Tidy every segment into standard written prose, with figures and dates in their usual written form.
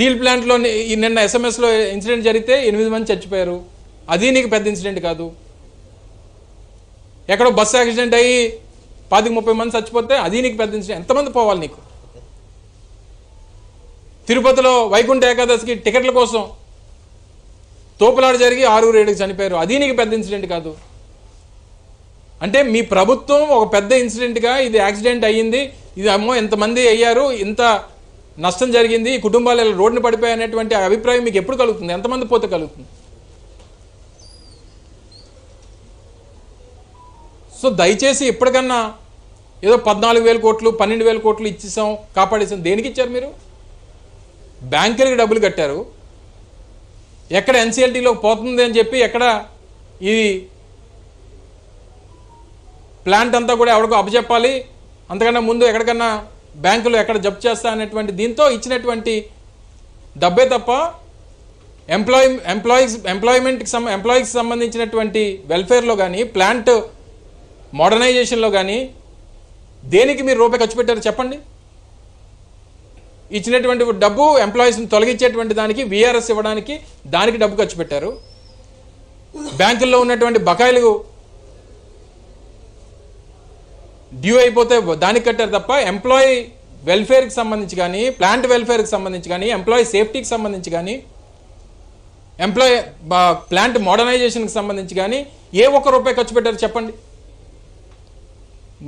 Steel ప్లాంట్లో నిన్న ఎస్ఎంఎస్లో incident జరిగితే 8 మంది చచ్చిపోయారు. అది నీకు పెద్ద ఇన్సిడెంట్ కాదు. ఎక్కడో బస్సు యాక్సిడెంట్ అయ్యి 25-30 మంది చచ్చిపోతే అది నీకు పెద్ద ఇన్సిడెంట్. ఎంతమంది పోవాలి నీకు? తిరుపతిలో వైకుంఠ ఏకాదశికి టికెట్ల కోసం తోపులాట జరిగి 6-7 చనిపోయారు. అది నీకు పెద్ద ఇన్సిడెంట్ కాదు. అంటే మీ ప్రభుత్వం ఒక పెద్ద ఇన్సిడెంట్గా ఇది యాక్సిడెంట్ అయ్యింది, ఇది అమ్మో ఎంతమంది అయ్యారు, ఇంత నష్టం జరిగింది, కుటుంబాలు రోడ్డున పడిపోయాయి అనేటువంటి అభిప్రాయం మీకు ఎప్పుడు కలుగుతుంది? ఎంతమంది పోతే కలుగుతుంది? సో దయచేసి ఇప్పటికన్నా ఏదో 14,000 కోట్లు 12,000 కోట్లు ఇచ్చేసాం కాపాడేసాం. దేనికి ఇచ్చారు మీరు? బ్యాంకులకి డబ్బులు కట్టారు. ఎక్కడ ఎన్సీఎల్టీలో పోతుంది అని చెప్పి ఎక్కడ ఈ ప్లాంట్ అంతా కూడా ఎవరికో అప్పచెప్పాలి, అంతకన్నా ముందు ఎక్కడికన్నా బ్యాంకులు ఎక్కడ జప్తు చేస్తా అనేటువంటి దీంతో ఇచ్చినటువంటి డబ్బే తప్ప ఎంప్లాయీకి సంబంధించినటువంటి వెల్ఫేర్లో కానీ ప్లాంట్ మోడర్నైజేషన్లో కానీ దేనికి మీరు రూపాయి ఖర్చు పెట్టారు చెప్పండి? ఇచ్చినటువంటి డబ్బు ఎంప్లాయీస్ని తొలగించేటువంటి దానికి, విఆర్ఎస్ ఇవ్వడానికి, దానికి డబ్బు ఖర్చు పెట్టారు. బ్యాంకుల్లో ఉన్నటువంటి బకాయిలు డ్యూ అయిపోతే దానికి కట్టారు తప్ప ఎంప్లాయీ వెల్ఫేర్కి సంబంధించి కానీ, ప్లాంట్ వెల్ఫేర్కి సంబంధించి కానీ, ఎంప్లాయీ సేఫ్టీకి సంబంధించి కానీ, ప్లాంట్ మోడర్నైజేషన్కి సంబంధించి కానీ ఏ ఒక్క రూపాయి ఖర్చు పెట్టారు చెప్పండి?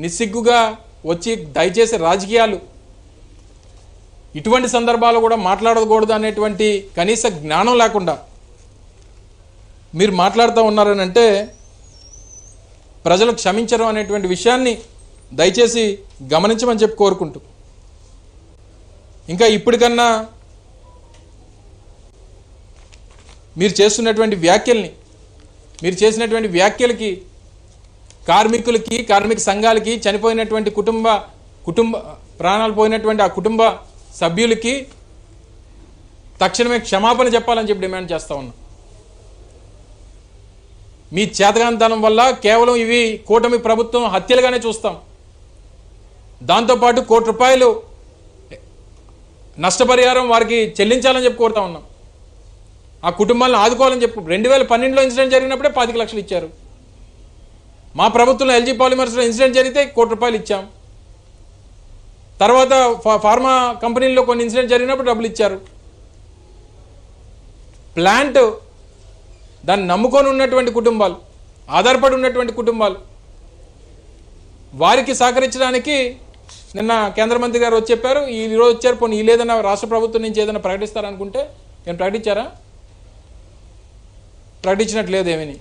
నిస్సిగ్గుగా వచ్చి దయచేసి రాజకీయాలు ఇటువంటి సందర్భాలు కూడా మాట్లాడకూడదు అనేటువంటి కనీస జ్ఞానం లేకుండా మీరు మాట్లాడుతూ ఉన్నారని అంటే ప్రజలు క్షమించరు అనేటువంటి విషయాన్ని దయచేసి గమనించమని చెప్పి కోరుకుంటూ, ఇంకా ఇప్పటికన్నా మీరు చేసినటువంటి వ్యాఖ్యలకి కార్మికులకి, కార్మిక సంఘాలకి, చనిపోయినటువంటి కుటుంబ ప్రాణాలు పోయినటువంటి ఆ కుటుంబ సభ్యులకి తక్షణమే క్షమాపణ చెప్పాలని చెప్పి డిమాండ్ చేస్తూ ఉన్నాం. మీ చేతగానితనం వల్ల కేవలం ఇవి కూటమి ప్రభుత్వం హత్యలుగానే చూస్తాం. దాంతోపాటు ₹1 కోటి నష్టపరిహారం వారికి చెల్లించాలని చెప్పి కోరుతా ఉన్నాం. ఆ కుటుంబాలను ఆదుకోవాలని చెప్పి 2012లో ఇన్సిడెంట్ జరిగినప్పుడే 25 లక్షలు ఇచ్చారు. మా ప్రభుత్వంలో ఎల్జీ పాలిమర్స్లో ఇన్సిడెంట్ జరిగితే ₹1 కోటి ఇచ్చాం. తర్వాత ఫార్మా కంపెనీల్లో కొన్ని ఇన్సిడెంట్ జరిగినప్పుడు డబ్బులు ఇచ్చారు. ప్లాంట్ దాన్ని నమ్ముకొని ఉన్నటువంటి కుటుంబాలు, ఆధారపడి ఉన్నటువంటి కుటుంబాలు, వారికి సహకరించడానికి నిన్న కేంద్ర మంత్రి గారు వచ్చి చెప్పారు, ఈరోజు వచ్చారు. పోనీ లేదన్నా రాష్ట్ర ప్రభుత్వం నుంచి ఏదైనా ప్రకటిస్తారనుకుంటే నేను ప్రకటించారా? ప్రకటించినట్లేదు. ఏమని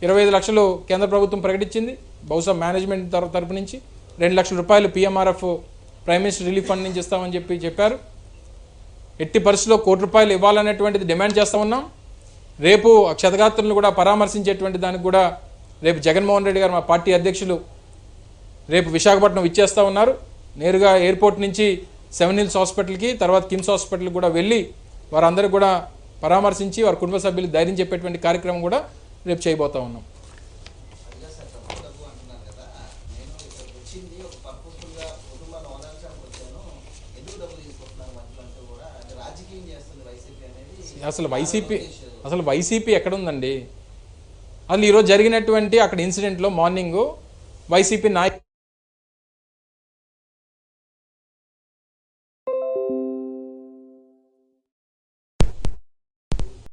25 లక్షలు కేంద్ర ప్రభుత్వం ప్రకటించింది. బహుశా మేనేజ్మెంట్ తరపు నుంచి 2 లక్షల రూపాయలు PMRF prime minister relief fund నుంచి ఇస్తామని చెప్పారు. ఎట్టి పరిస్థితుల్లో ₹1 కోటి ఇవ్వాలనేటువంటిది డిమాండ్ చేస్తూ ఉన్నాం. రేపు క్షతగాత్రులను కూడా పరామర్శించేటువంటి దానికి కూడా రేపు జగన్మోహన్ రెడ్డి గారు, మా పార్టీ అధ్యక్షులు, రేపు విశాఖపట్నం ఇచ్చేస్తూ ఉన్నారు. నేరుగా ఎయిర్పోర్ట్ నుంచి సెవెన్ హిల్స్ హాస్పిటల్కి, తర్వాత కిమ్స్ హాస్పిటల్కి కూడా వెళ్ళి వారందరూ కూడా పరామర్శించి వారి కుటుంబ సభ్యులు ధైర్యం చెప్పేటువంటి కార్యక్రమం కూడా రేపు చేయబోతూ ఉన్నాం. అసలు వైసీపీ ఎక్కడుందండి? అసలు ఈరోజు జరిగినటువంటి అక్కడ ఇన్సిడెంట్లో మార్నింగ్ వైసీపీ నాయకులు